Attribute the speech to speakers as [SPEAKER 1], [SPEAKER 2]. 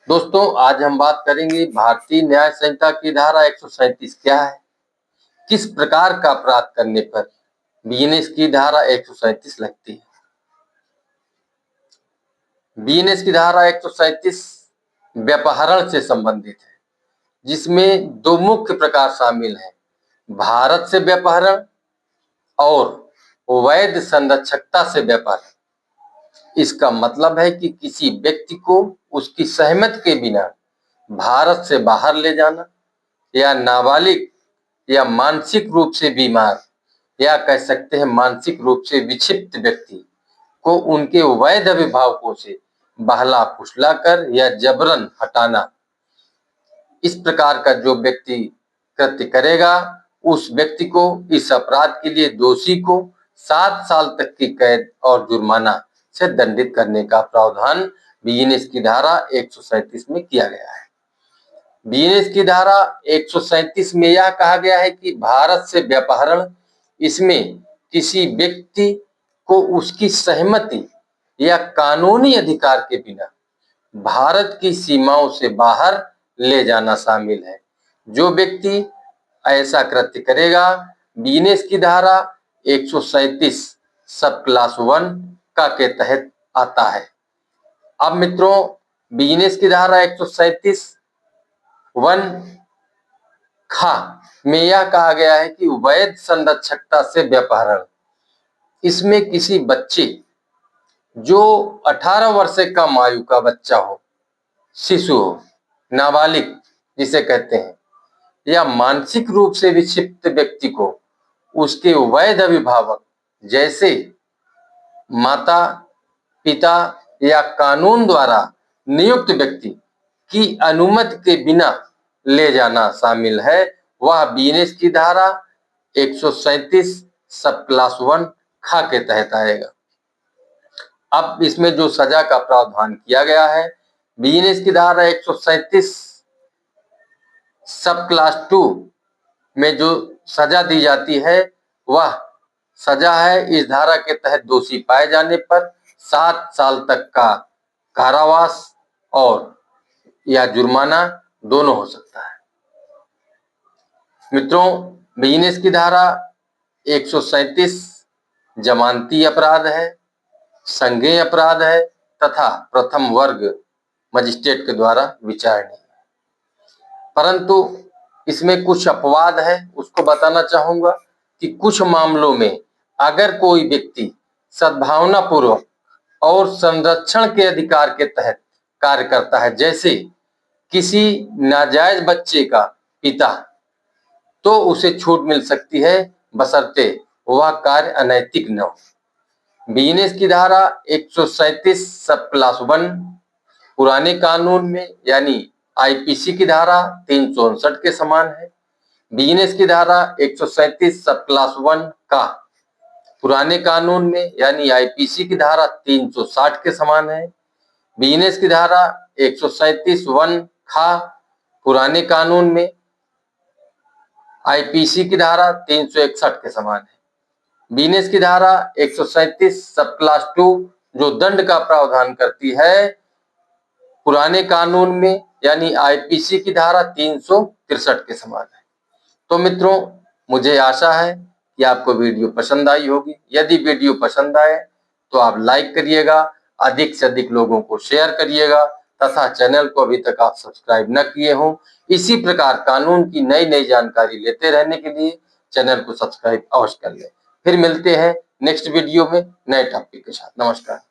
[SPEAKER 1] दोस्तों, आज हम बात करेंगे भारतीय न्याय संहिता की धारा 137 क्या है, किस प्रकार का अपराध करने पर बीएनएस की धारा 137 लगती है। बीएनएस की धारा 137 व्यापहरण से संबंधित है, जिसमें दो मुख्य प्रकार शामिल हैं, भारत से व्यापहरण और वैध संरक्षकता से व्यापहरण। इसका मतलब है कि किसी व्यक्ति को उसकी सहमति के बिना भारत से बाहर ले जाना या नाबालिग या मानसिक रूप से बीमार या कह सकते हैं मानसिक रूप से विक्षिप्त व्यक्ति को उनके वैध अभिभावकों से बहला फुसलाकर या जबरन हटाना। इस प्रकार का जो व्यक्ति कृत्य करेगा, उस व्यक्ति को, इस अपराध के लिए दोषी को 7 साल तक की कैद और जुर्माना से दंडित करने का प्रावधान बीएनएस की धारा 137 में किया गया है। बीएनएस की धारा 137 में यह कहा गया है कि भारत से व्यापहरण, इसमें किसी व्यक्ति को उसकी सहमति या कानूनी अधिकार के बिना भारत की सीमाओं से बाहर ले जाना शामिल है। जो व्यक्ति ऐसा कृत्य करेगा, बीएनएस की धारा 137 सब क्लास 1 का के तहत आता है। अब मित्रों, बीएनएस की धारा 137 1 खा में यह कहा गया है कि वैध संरक्षकता से व्यापहरण, इसमें किसी बच्चे जो 18 वर्ष से कम आयु का बच्चा हो, शिशु हो, नाबालिग जिसे कहते हैं, या मानसिक रूप से विक्षिप्त व्यक्ति को उसके वैध अभिभावक जैसे माता, पिता या कानून द्वारा नियुक्त व्यक्ति की अनुमति के बिना ले जाना शामिल है, वह बीएनएस की धारा 137 सब क्लास 1 खा के तहत आएगा। अब इसमें जो सजा का प्रावधान किया गया है, बीएनएस की धारा 137 सब क्लास 2 में जो सजा दी जाती है, वह सजा है इस धारा के तहत दोषी पाए जाने पर 7 साल तक का कारावास और या जुर्माना दोनों हो सकता है। मित्रों, बीएनएस की धारा 137 जमानती अपराध है, संज्ञेय अपराध है तथा प्रथम वर्ग मजिस्ट्रेट के द्वारा विचारणीय है। परंतु इसमें कुछ अपवाद है, उसको बताना चाहूंगा कि कुछ मामलों में अगर कोई व्यक्ति सद्भावना पूर्वक और संरक्षण के अधिकार के तहत कार्य करता है, जैसे किसी नाजायज बच्चे का पिता, तो उसे छूट मिल सकती है बशर्ते वह कार्य अनैतिक न हो। बीएनएस की धारा 137 सब क्लास 1 पुराने कानून में यानी आईपीसी की धारा 359 के समान है। बीएनएस की धारा 137 सब क्लास 1 का पुराने कानून में यानी आईपीसी की धारा 360 के समान है। बीएनएस की धारा 137 1 खा पुराने कानून में आईपीसी की धारा 361 के समान है। बीएनएस की धारा 137 सब क्लास 2 जो दंड का प्रावधान करती है, पुराने कानून में यानी आईपीसी की धारा 363 के समान है। तो मित्रों, मुझे आशा है कि आपको वीडियो पसंद आई होगी। यदि वीडियो पसंद आए तो आप लाइक करिएगा, अधिक से अधिक लोगों को शेयर करिएगा तथा चैनल को अभी तक आप सब्सक्राइब न किए हों, इसी प्रकार कानून की नई नई जानकारी लेते रहने के लिए चैनल को सब्सक्राइब अवश्य कर लें। फिर मिलते हैं नेक्स्ट वीडियो में नए टॉपिक के साथ। नमस्कार।